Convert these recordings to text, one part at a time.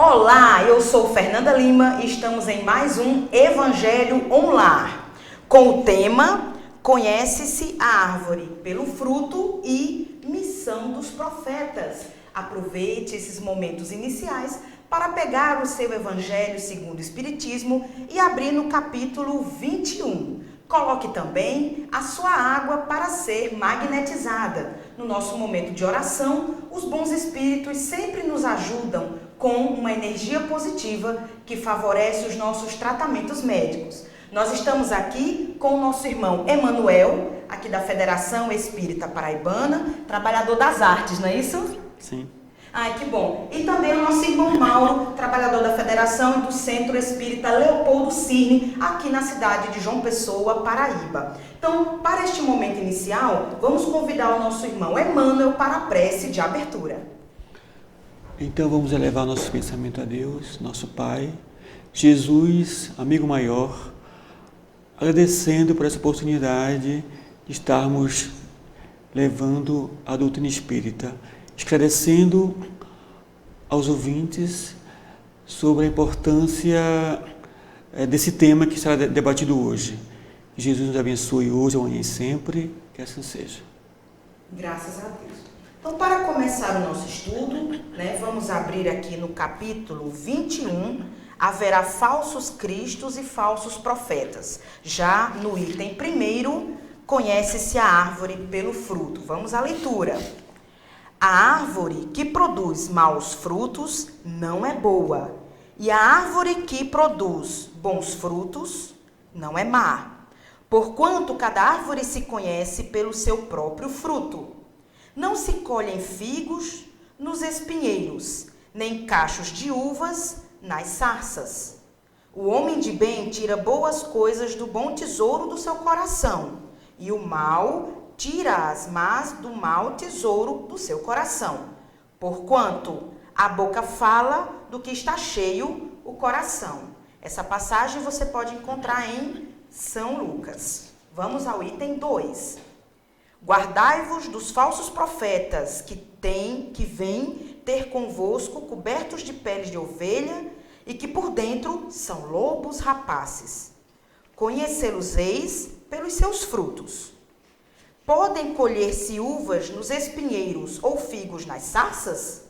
Olá, eu sou Fernanda Lima e estamos em mais um Evangelho Online, com o tema Conhece-se a árvore pelo fruto e missão dos profetas. Aproveite esses momentos iniciais para pegar o seu Evangelho segundo o Espiritismo e abrir no capítulo 21. Coloque também a sua água para ser magnetizada. No nosso momento de oração, os bons espíritos sempre nos ajudam com uma energia positiva que favorece os nossos tratamentos médicos. Nós estamos aqui com o nosso irmão Emanuel, aqui da Federação Espírita Paraibana, trabalhador das artes, não é isso? Sim. Ai, que bom. E também o nosso irmão Mauro, trabalhador da Federação e do Centro Espírita Leopoldo Cirne, aqui na cidade de João Pessoa, Paraíba. Então, para este momento inicial, vamos convidar o nosso irmão Emanuel para a prece de abertura. Então vamos elevar nosso pensamento a Deus, nosso Pai, Jesus, amigo maior, agradecendo por essa oportunidade de estarmos levando a doutrina espírita, esclarecendo aos ouvintes sobre a importância desse tema que será debatido hoje. Jesus nos abençoe hoje, amanhã e sempre, que assim seja. Graças a Deus. Então, para começar o nosso estudo, vamos abrir aqui no capítulo 21, haverá falsos cristos e falsos profetas. Já no item 1, conhece-se a árvore pelo fruto. Vamos à leitura. A árvore que produz maus frutos não é boa, e a árvore que produz bons frutos não é má. Porquanto cada árvore se conhece pelo seu próprio fruto. Não se colhem figos nos espinheiros, nem cachos de uvas nas sarças. O homem de bem tira boas coisas do bom tesouro do seu coração, e o mal tira as más do mau tesouro do seu coração. Porquanto a boca fala do que está cheio o coração. Essa passagem você pode encontrar em São Lucas. Vamos ao item 2. Guardai-vos dos falsos profetas que vêm ter convosco cobertos de peles de ovelha e que por dentro são lobos rapaces. Conhecê-los-eis pelos seus frutos. Podem colher-se uvas nos espinheiros ou figos nas sarças?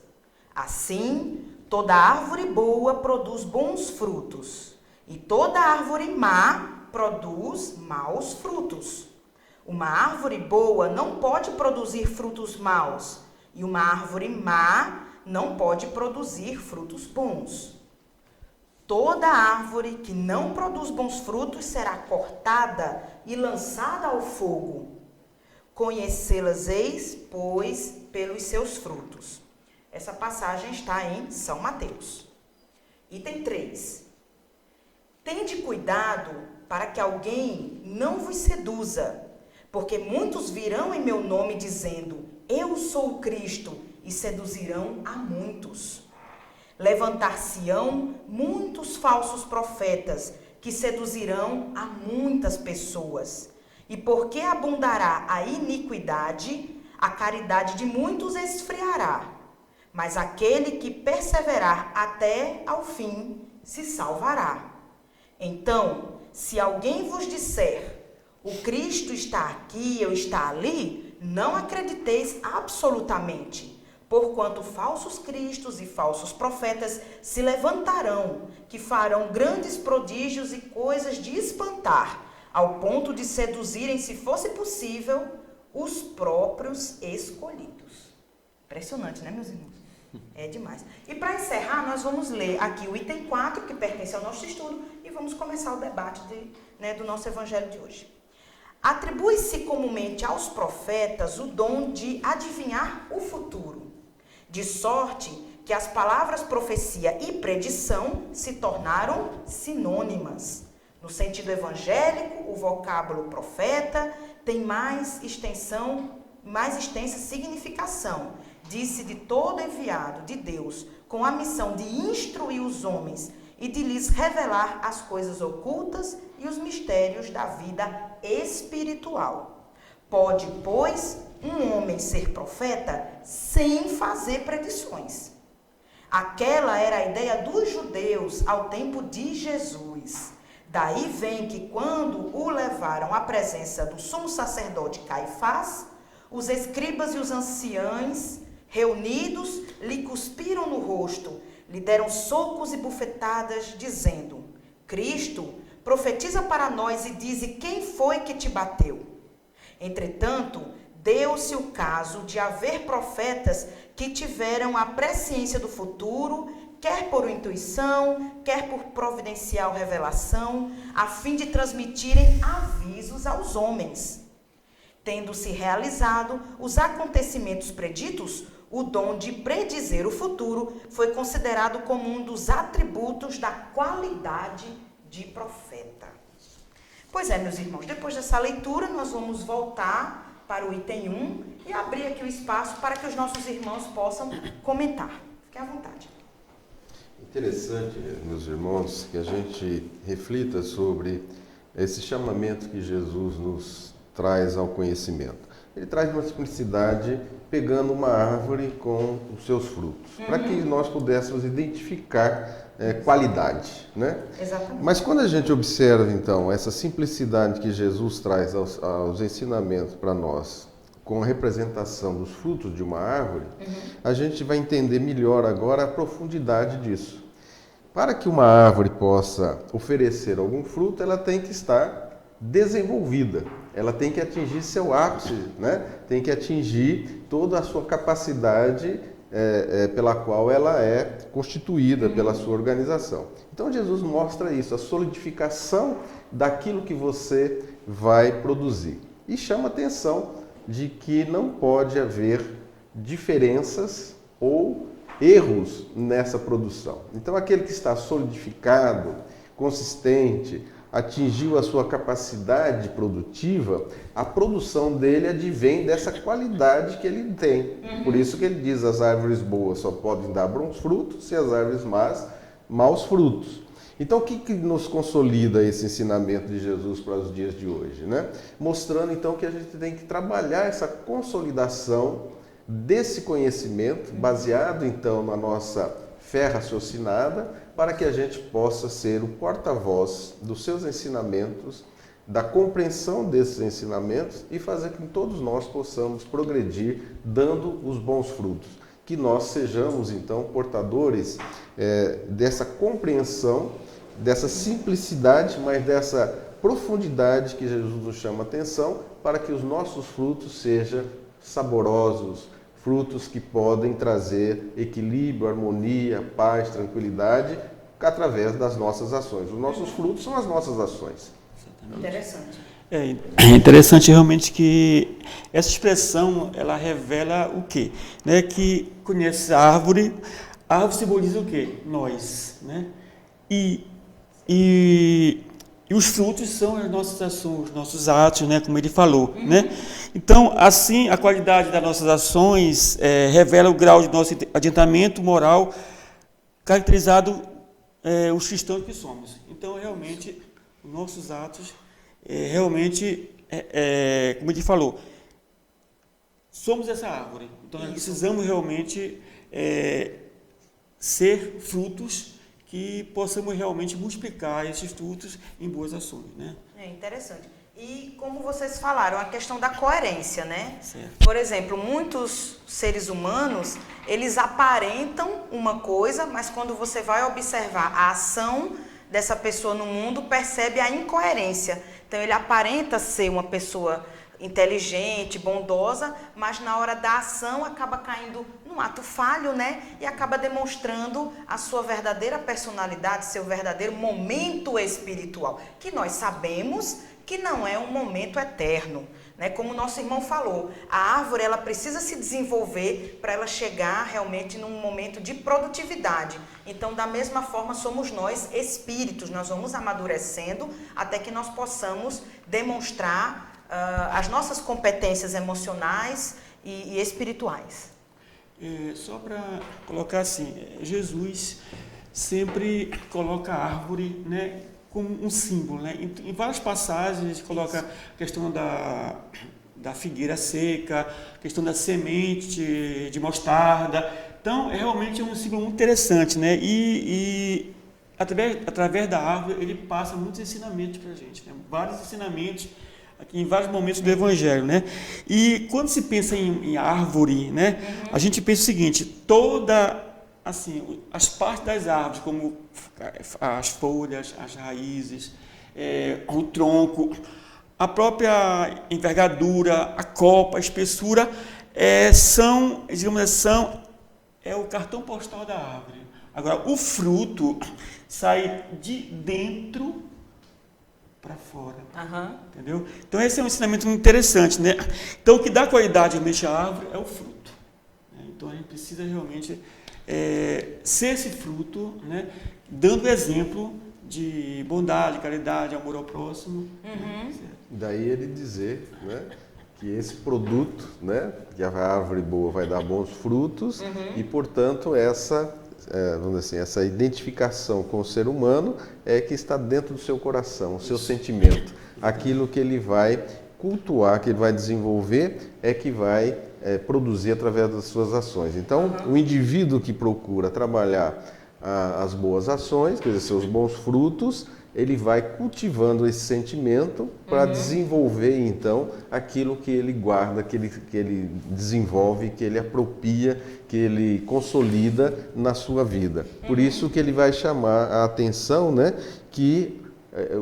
Assim, toda árvore boa produz bons frutos, e toda árvore má produz maus frutos. Uma árvore boa não pode produzir frutos maus, e uma árvore má não pode produzir frutos bons. Toda árvore que não produz bons frutos será cortada e lançada ao fogo. Conhecê-las-eis, pois, pelos seus frutos. Essa passagem está em São Mateus. Item 3. Tende cuidado para que alguém não vos seduza, porque muitos virão em meu nome dizendo, eu sou o Cristo, e seduzirão a muitos. Levantar-se-ão muitos falsos profetas, que seduzirão a muitas pessoas. E porque abundará a iniquidade, a caridade de muitos esfriará. Mas aquele que perseverar até ao fim, se salvará. Então, se alguém vos disser, o Cristo está aqui, ou está ali, não acrediteis absolutamente, porquanto falsos cristos e falsos profetas se levantarão, que farão grandes prodígios e coisas de espantar, ao ponto de seduzirem, se fosse possível, os próprios escolhidos. Impressionante, né, meus irmãos? É demais. E para encerrar, nós vamos ler aqui o item 4, que pertence ao nosso estudo, e vamos começar o debate do nosso evangelho de hoje. Atribui-se comumente aos profetas o dom de adivinhar o futuro, de sorte que as palavras profecia e predição se tornaram sinônimas. No sentido evangélico, o vocábulo profeta tem mais extensa significação. Disse de todo enviado de Deus, com a missão de instruir os homens e de lhes revelar as coisas ocultas e os mistérios da vida espiritual. Pode, pois, um homem ser profeta sem fazer predições. Aquela era a ideia dos judeus ao tempo de Jesus. Daí vem que quando o levaram à presença do sumo sacerdote Caifás, os escribas e os anciãos, reunidos, lhe cuspiram no rosto, lhe deram socos e bufetadas, dizendo: Cristo, profetiza para nós e dize quem foi que te bateu. Entretanto, deu-se o caso de haver profetas que tiveram a presciência do futuro, quer por intuição, quer por providencial revelação, a fim de transmitirem avisos aos homens. Tendo-se realizado os acontecimentos preditos, o dom de predizer o futuro foi considerado como um dos atributos da qualidade de profeta. Pois é, meus irmãos, depois dessa leitura, nós vamos voltar para o item 1 e abrir aqui o espaço para que os nossos irmãos possam comentar. Fiquem à vontade. Interessante, meus irmãos, que a gente reflita sobre esse chamamento que Jesus nos traz ao conhecimento. Ele traz uma simplicidade pegando uma árvore com os seus frutos, para que nós pudéssemos identificar qualidade, né? Exatamente. Mas quando a gente observa, então, essa simplicidade que Jesus traz aos ensinamentos para nós, com a representação dos frutos de uma árvore, a gente vai entender melhor agora a profundidade disso. Para que uma árvore possa oferecer algum fruto, ela tem que estar desenvolvida, ela tem que atingir seu ápice, né? Tem que atingir toda a sua capacidade pela qual ela é constituída, pela sua organização. Então Jesus mostra isso, a solidificação daquilo que você vai produzir. E chama atenção de que não pode haver diferenças ou erros nessa produção. Então aquele que está solidificado, consistente, atingiu a sua capacidade produtiva, a produção dele advém dessa qualidade que ele tem. Por isso que ele diz, as árvores boas só podem dar bons frutos e as árvores más, maus frutos. Então o que nos consolida esse ensinamento de Jesus para os dias de hoje, né? Mostrando então que a gente tem que trabalhar essa consolidação desse conhecimento, baseado então na nossa fé raciocinada, para que a gente possa ser o porta-voz dos seus ensinamentos, da compreensão desses ensinamentos e fazer com que todos nós possamos progredir dando os bons frutos. Que nós sejamos, então, portadores dessa compreensão, dessa simplicidade, mas dessa profundidade que Jesus nos chama a atenção, para que os nossos frutos sejam saborosos, frutos que podem trazer equilíbrio, harmonia, paz, tranquilidade, através das nossas ações. Os nossos frutos são as nossas ações. Interessante. É interessante realmente que essa expressão, ela revela o quê? Né? Que conhece a árvore simboliza o quê? Nós. Né? E os frutos são as nossas ações, os nossos atos, né? Como ele falou. Né? Então, assim, a qualidade das nossas ações revela o grau de nosso adiantamento moral, caracterizado os cristãos que somos. Então, realmente, os nossos atos, como ele falou, somos essa árvore. Então, nós precisamos realmente ser frutos que possamos realmente multiplicar esses frutos em boas ações, né? É interessante. E como vocês falaram, a questão da coerência, né? Certo. Por exemplo, muitos seres humanos, eles aparentam uma coisa, mas quando você vai observar a ação dessa pessoa no mundo, percebe a incoerência. Então, ele aparenta ser uma pessoa inteligente, bondosa, mas na hora da ação acaba caindo num ato falho, né? E acaba demonstrando a sua verdadeira personalidade, seu verdadeiro momento espiritual, que nós sabemos que não é um momento eterno, né? Como o nosso irmão falou, a árvore ela precisa se desenvolver para ela chegar realmente num momento de produtividade. Então, da mesma forma, somos nós espíritos, nós vamos amadurecendo até que nós possamos demonstrar as nossas competências emocionais e espirituais. Só para colocar assim, Jesus sempre coloca a árvore, né, como um símbolo, né? Em várias passagens ele coloca a questão da figueira seca, a questão da semente de mostarda, Então, realmente é um símbolo muito interessante, né? E através da árvore, ele passa muitos ensinamentos para a gente, né? Vários ensinamentos aqui em vários momentos do Evangelho, né? E quando se pensa em árvore, né? A gente pensa o seguinte, assim, as partes das árvores, como as folhas, as raízes, o tronco, a própria envergadura, a copa, a espessura, digamos assim, é o cartão postal da árvore. Agora, o fruto sai de dentro para fora. Entendeu? Então, esse é um ensinamento muito interessante, né? Então, o que dá qualidade realmente à árvore é o fruto. Né? Então, a gente precisa realmente ser esse fruto, né? Dando exemplo de bondade, caridade, amor ao próximo. Né? Daí ele dizer, né, que esse produto, né, que a árvore boa vai dar bons frutos e, portanto, vamos dizer assim, essa identificação com o ser humano é que está dentro do seu coração, o seu sentimento. Aquilo que ele vai cultuar, que ele vai desenvolver, é que vai produzir através das suas ações. Então, o indivíduo que procura trabalhar as boas ações, quer dizer, seus bons frutos, ele vai cultivando esse sentimento para desenvolver, então, aquilo que ele guarda, que ele desenvolve, que ele apropria, que ele consolida na sua vida. Por isso que ele vai chamar a atenção, né, que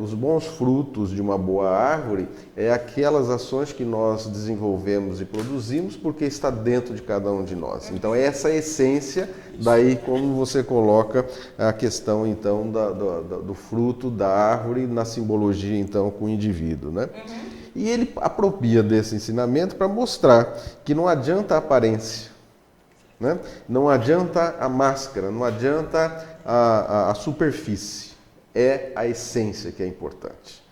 os bons frutos de uma boa árvore é aquelas ações que nós desenvolvemos e produzimos porque está dentro de cada um de nós. Então, essa é a essência, daí como você coloca a questão, então, do fruto da árvore na simbologia, então, com o indivíduo, né? E ele apropria desse ensinamento para mostrar que não adianta a aparência, né? Não adianta a máscara, não adianta a superfície. É a essência que é importante.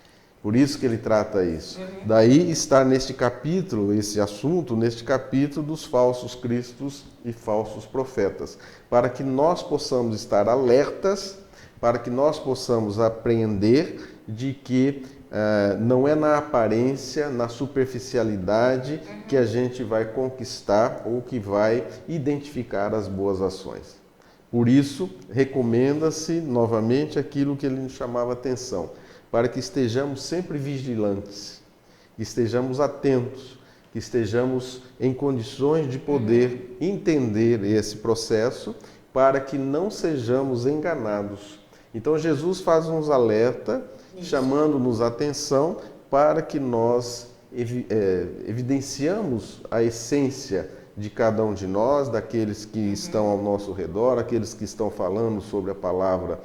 Por isso que ele trata isso. Daí está neste capítulo, esse assunto, neste capítulo dos falsos cristos e falsos profetas, para que nós possamos estar alertas, para que nós possamos apreender de que não é na aparência, na superficialidade que a gente vai conquistar ou que vai identificar as boas ações. Por isso, recomenda-se novamente aquilo que ele nos chamava atenção, para que estejamos sempre vigilantes, que estejamos atentos, que estejamos em condições de poder entender esse processo, para que não sejamos enganados. Então, Jesus faz uns alerta, chamando-nos a atenção, para que nós evidenciamos a essência de cada um de nós, daqueles que estão ao nosso redor, aqueles que estão falando sobre a palavra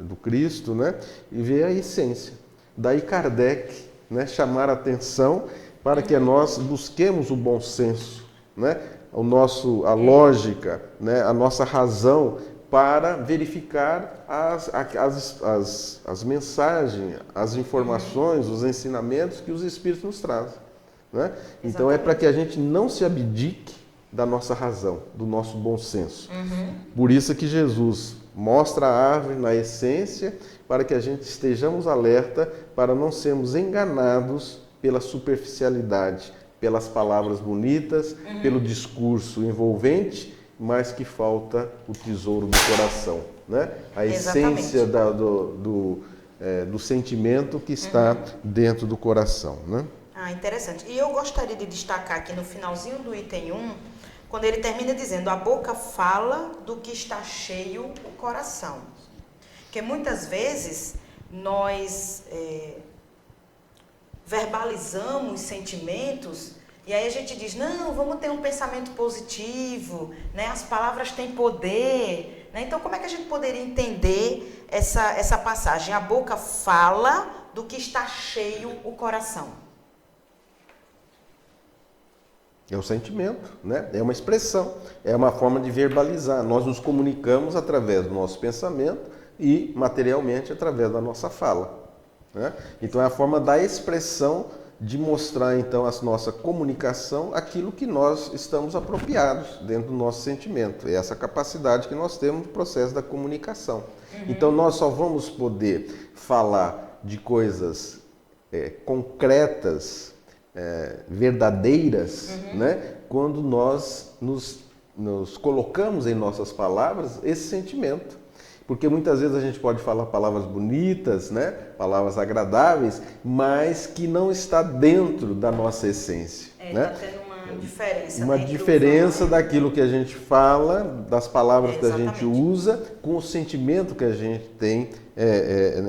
do Cristo, né? E ver a essência. Daí Kardec, né, chamar a atenção para que nós busquemos o bom senso, né? A lógica, né? A nossa razão para verificar as mensagens, as informações, os ensinamentos que os Espíritos nos trazem. Né? Então é para que a gente não se abdique da nossa razão, do nosso bom senso. Por isso que Jesus mostra a árvore na essência, para que a gente estejamos alerta, para não sermos enganados pela superficialidade, pelas palavras bonitas, pelo discurso envolvente, mas que falta o tesouro do coração, né? A essência do sentimento que está dentro do coração, né? Interessante. E eu gostaria de destacar aqui no finalzinho do item 1, quando ele termina dizendo: a boca fala do que está cheio o coração. Porque muitas vezes nós verbalizamos sentimentos e aí a gente diz: não, vamos ter um pensamento positivo, né? As palavras têm poder. Né? Então, como é que a gente poderia entender essa passagem? A boca fala do que está cheio o coração. É o sentimento, né? É uma expressão, é uma forma de verbalizar. Nós nos comunicamos através do nosso pensamento e materialmente através da nossa fala, né? Então é a forma da expressão de mostrar então a nossa comunicação, aquilo que nós estamos apropriados dentro do nosso sentimento. É essa capacidade que nós temos no processo da comunicação. Então nós só vamos poder falar de coisas concretas, verdadeiras, né? Quando nós nos nos colocamos em nossas palavras esse sentimento. Porque muitas vezes a gente pode falar palavras bonitas, né? Palavras agradáveis, mas que não está dentro da nossa essência. Né? Está tendo uma diferença. Uma diferença daquilo que a gente fala, das palavras que a gente usa, com o sentimento que a gente tem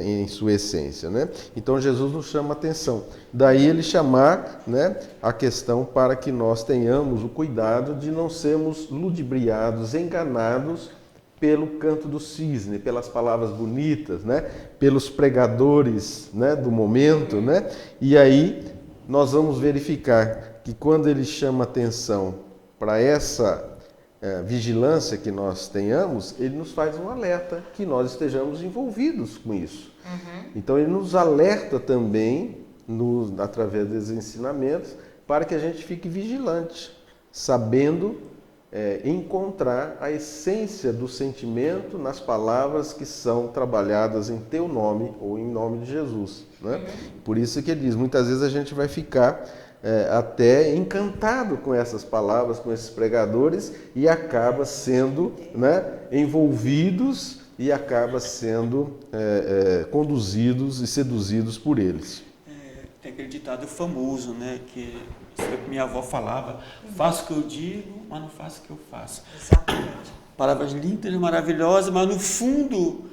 em sua essência. Né? Então Jesus nos chama a atenção. Daí ele chamar, né, a questão para que nós tenhamos o cuidado de não sermos ludibriados, enganados pelo canto do cisne, pelas palavras bonitas, né? Pelos pregadores, né, do momento. Né? E aí nós vamos verificar que quando ele chama atenção para essa vigilância que nós tenhamos, ele nos faz um alerta que nós estejamos envolvidos com isso. Então ele nos alerta também, através dos ensinamentos, para que a gente fique vigilante, sabendo encontrar a essência do sentimento nas palavras que são trabalhadas em teu nome ou em nome de Jesus. Né? Por isso que ele diz, muitas vezes a gente vai ficar até encantado com essas palavras, com esses pregadores, e acaba sendo, né, envolvidos e acaba sendo conduzidos e seduzidos por eles. Tem aquele ditado famoso, né, que minha avó falava: faço o que eu digo, mas não faço o que eu faço. Exatamente. Palavras lindas, maravilhosas, mas no fundo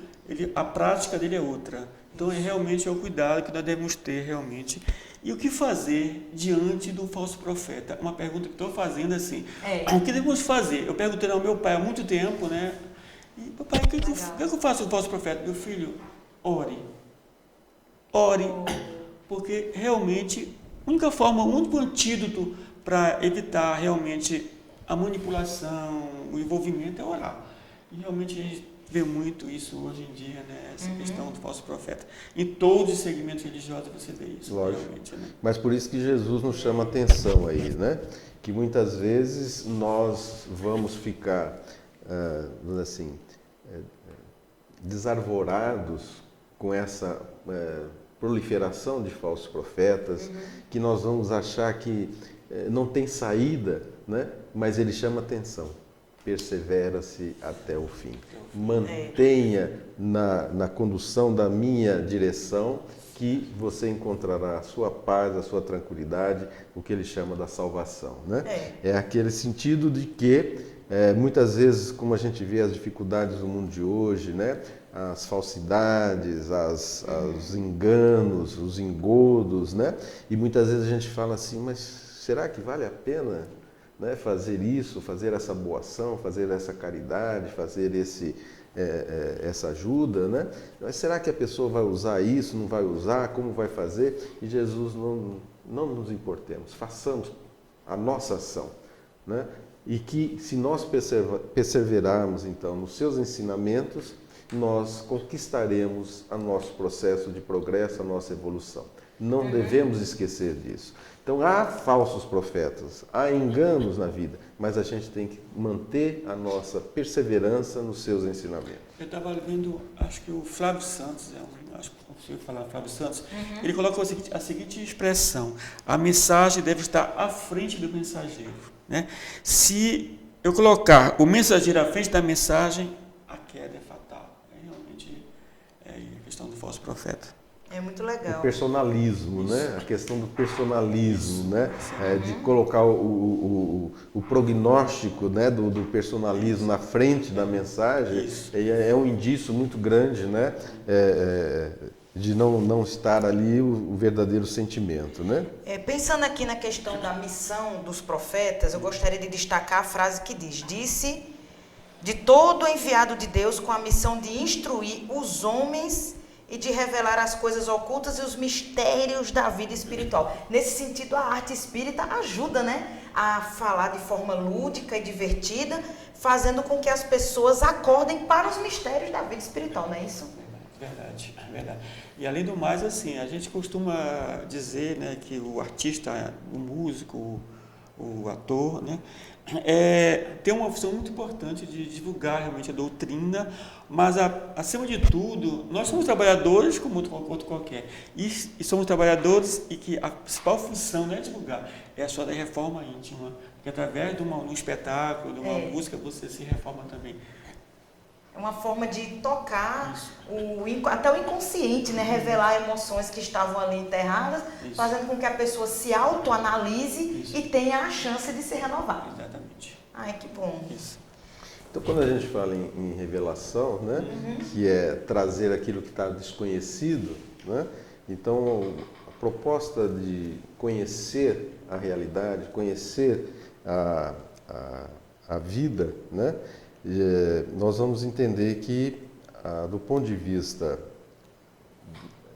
a prática dele é outra. Então realmente é o cuidado que nós devemos ter realmente. E o que fazer diante do falso profeta? Uma pergunta que estou fazendo assim. O que devemos fazer? Eu perguntei ao meu pai há muito tempo, né? E, papai, o que eu faço com o falso profeta? Meu filho, ore. Ore. Porque realmente a única forma, o único antídoto para evitar realmente a manipulação, o envolvimento é orar. E realmente a gente vê muito isso hoje em dia, né? Essa questão do falso profeta. Em todos os segmentos religiosos você vê isso. Lógico. Realmente, né? Mas por isso que Jesus nos chama atenção aí, né? Que muitas vezes nós vamos ficar, assim, desarvorados com essa proliferação de falsos profetas, que nós vamos achar que não tem saída, né? Mas ele chama atenção. Persevera-se até o fim. Mantenha na condução da minha direção, que você encontrará a sua paz, a sua tranquilidade, o que ele chama da salvação. Né? É aquele sentido de que, muitas vezes, como a gente vê as dificuldades do mundo de hoje, né? As falsidades, os enganos, os engodos, né? E muitas vezes a gente fala assim, mas será que vale a pena, né, fazer isso, fazer essa boa ação, fazer essa caridade, fazer essa ajuda, né? Mas será que a pessoa vai usar isso, não vai usar, como vai fazer? E Jesus, não nos importemos, façamos a nossa ação, né? E que se nós perseverarmos então nos seus ensinamentos, nós conquistaremos o nosso processo de progresso, a nossa evolução. Não devemos esquecer disso. Então, há falsos profetas, há enganos na vida, mas a gente tem que manter a nossa perseverança nos seus ensinamentos. Eu estava vendo, acho que o Flávio Santos, acho que consigo falar Flávio Santos, ele colocou a seguinte expressão: a mensagem deve estar à frente do mensageiro. Né? Se eu colocar o mensageiro à frente da mensagem, a queda é fatal. Realmente é a questão do falso profeta. É muito legal. O personalismo, né? A questão do personalismo, né? De colocar o prognóstico, né? do personalismo na frente da mensagem, é um indício muito grande, né? De não estar ali o verdadeiro sentimento, né? Pensando aqui na questão da missão dos profetas, eu gostaria de destacar a frase que diz: disse de todo enviado de Deus com a missão de instruir os homens e de revelar as coisas ocultas e os mistérios da vida espiritual. Nesse sentido, a arte espírita ajuda, né, a falar de forma lúdica e divertida, fazendo com que as pessoas acordem para os mistérios da vida espiritual, não é isso? Verdade. E além do mais, assim, a gente costuma dizer, né, que o artista, o músico, o ator, né? Tem uma função muito importante de divulgar realmente a doutrina, mas acima de tudo, nós somos trabalhadores como outro qualquer, e somos trabalhadores e que a principal função não é divulgar, é a sua da reforma íntima, que através de um espetáculo, de uma música, você se reforma também. É uma forma de tocar até o inconsciente, né? Revelar emoções que estavam ali enterradas, fazendo com que a pessoa se autoanalise e tenha a chance de se renovar. Exatamente. Ai, que bom. Isso. Então, quando a gente fala em revelação, né, que é trazer aquilo que está desconhecido, né, então a proposta de conhecer a realidade, conhecer a vida, né, nós vamos entender que, do ponto de vista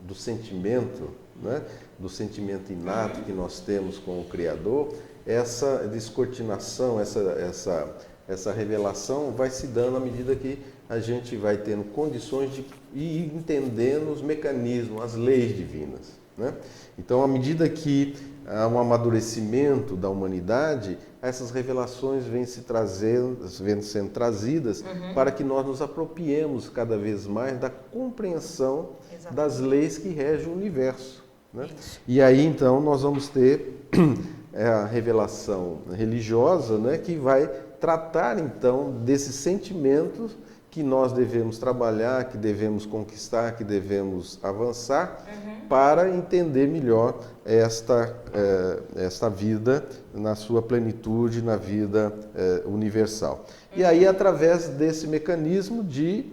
do sentimento, né, do sentimento inato que nós temos com o Criador, essa descortinação, essa revelação vai se dando à medida que a gente vai tendo condições de ir entendendo os mecanismos, as leis divinas, né? Então, à medida que há um amadurecimento da humanidade, essas revelações vêm sendo trazidas para que nós nos apropriemos cada vez mais da compreensão das leis que regem o universo, né? E aí, então, nós vamos ter a revelação religiosa, né, que vai tratar, então, desses sentimentos que nós devemos trabalhar, que devemos conquistar, que devemos avançar para entender melhor esta vida na sua plenitude, na vida universal. E aí, através desse mecanismo de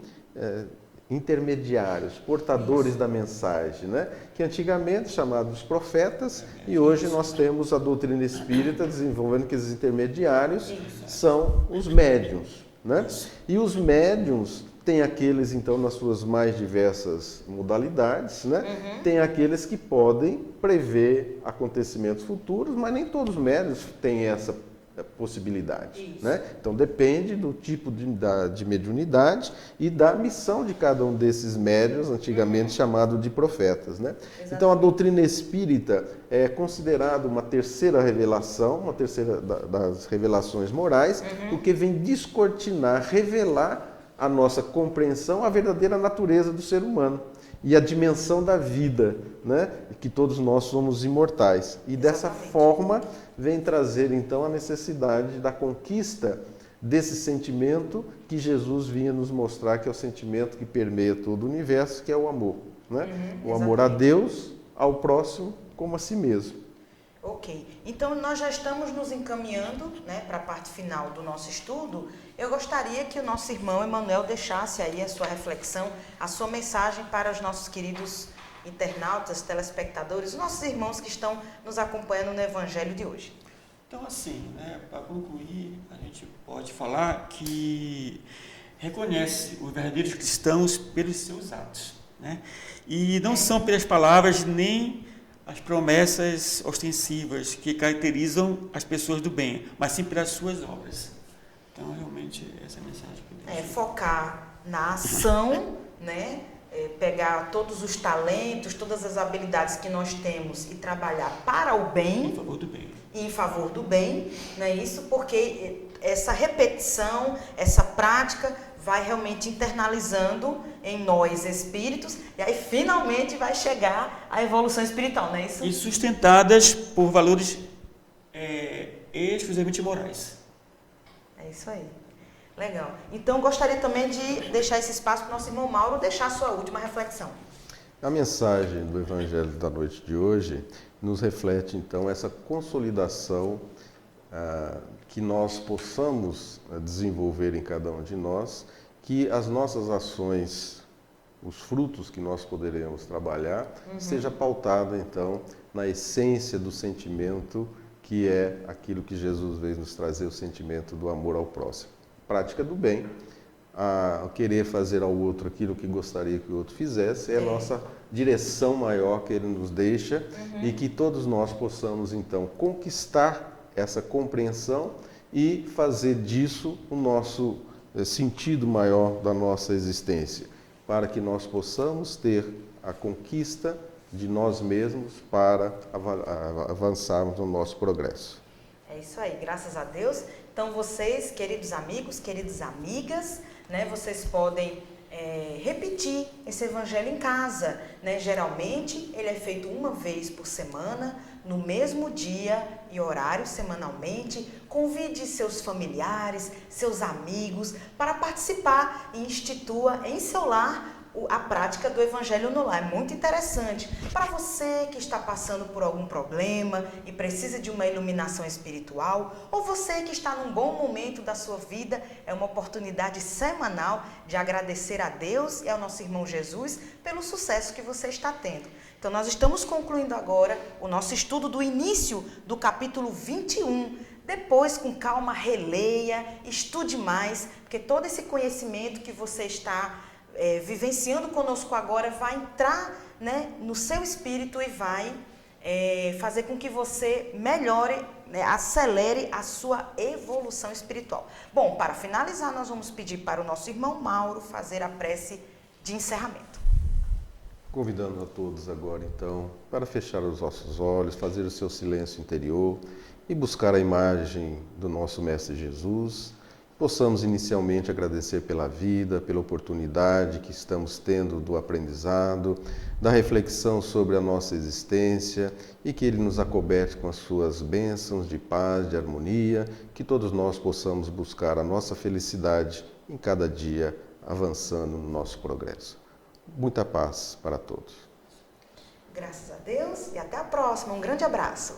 intermediários, portadores da mensagem, né? Que antigamente chamados profetas, e hoje nós temos a doutrina espírita desenvolvendo que esses intermediários são os médiuns, né? E os médiuns têm aqueles, então, nas suas mais diversas modalidades, né? Tem aqueles que podem prever acontecimentos futuros, mas nem todos os médiuns têm essa possibilidade, né? Então depende do tipo de mediunidade e da missão de cada um desses médiuns, antigamente chamado de profetas, né? Então a doutrina espírita é considerada uma terceira revelação, uma terceira das revelações morais, porque vem descortinar, revelar a nossa compreensão, a verdadeira natureza do ser humano e a dimensão da vida, né? Que todos nós somos imortais. E dessa forma vem trazer então a necessidade da conquista desse sentimento que Jesus vinha nos mostrar, que é o sentimento que permeia todo o universo, que é o amor, né? O amor a Deus, ao próximo, como a si mesmo. Ok, então nós já estamos nos encaminhando, né, para a parte final do nosso estudo. Eu gostaria que o nosso irmão Emanuel deixasse aí a sua reflexão, a sua mensagem para os nossos queridos internautas, telespectadores, os nossos irmãos que estão nos acompanhando no Evangelho de hoje. Então, assim, né, para concluir, a gente pode falar que reconhece os verdadeiros cristãos pelos seus atos, né? E não são pelas palavras nem as promessas ostensivas que caracterizam as pessoas do bem, mas sim pelas suas obras. Então, realmente, essa é a mensagem que eu deixo. Focar na ação, né? Pegar todos os talentos, todas as habilidades que nós temos e trabalhar para o bem. Em favor do bem. Em favor do bem, não é isso? Porque essa repetição, essa prática vai realmente internalizando em nós espíritos e aí finalmente vai chegar a evolução espiritual, não é isso? E sustentadas por valores exclusivamente morais. É isso aí. Legal. Então, gostaria também de deixar esse espaço para o nosso irmão Mauro deixar a sua última reflexão. A mensagem do Evangelho da noite de hoje nos reflete, então, essa consolidação que nós possamos desenvolver em cada um de nós, que as nossas ações, os frutos que nós poderemos trabalhar, seja pautada, então, na essência do sentimento, que é aquilo que Jesus veio nos trazer, o sentimento do amor ao próximo. Prática do bem, a querer fazer ao outro aquilo que gostaria que o outro fizesse, é a nossa direção maior que ele nos deixa e que todos nós possamos, então, conquistar essa compreensão e fazer disso o nosso sentido maior da nossa existência, para que nós possamos ter a conquista de nós mesmos para avançarmos no nosso progresso. É É isso aí, graças a Deus. Então vocês, queridos amigos, queridas amigas, né, vocês podem repetir esse evangelho em casa, né? Geralmente ele é feito uma vez por semana, no mesmo dia e horário, semanalmente. Convide seus familiares, seus amigos para participar e institua em seu lar a prática do evangelho no lar. É muito interessante. Para você que está passando por algum problema e precisa de uma iluminação espiritual, ou você que está num bom momento da sua vida, é uma oportunidade semanal de agradecer a Deus e ao nosso irmão Jesus pelo sucesso que você está tendo. Então nós estamos concluindo agora o nosso estudo do início do capítulo 21. Depois, com calma, releia, estude mais, porque todo esse conhecimento que você está vivenciando conosco agora vai entrar, né, no seu espírito e vai fazer com que você melhore, né, acelere a sua evolução espiritual. Bom, para finalizar, nós vamos pedir para o nosso irmão Mauro fazer a prece de encerramento. Convidando a todos agora, então, para fechar os vossos olhos, fazer o seu silêncio interior e buscar a imagem do nosso Mestre Jesus. Possamos inicialmente agradecer pela vida, pela oportunidade que estamos tendo do aprendizado, da reflexão sobre a nossa existência e que Ele nos acoberte com as suas bênçãos de paz, de harmonia, que todos nós possamos buscar a nossa felicidade em cada dia, avançando no nosso progresso. Muita paz para todos. Graças a Deus e até a próxima. Um grande abraço.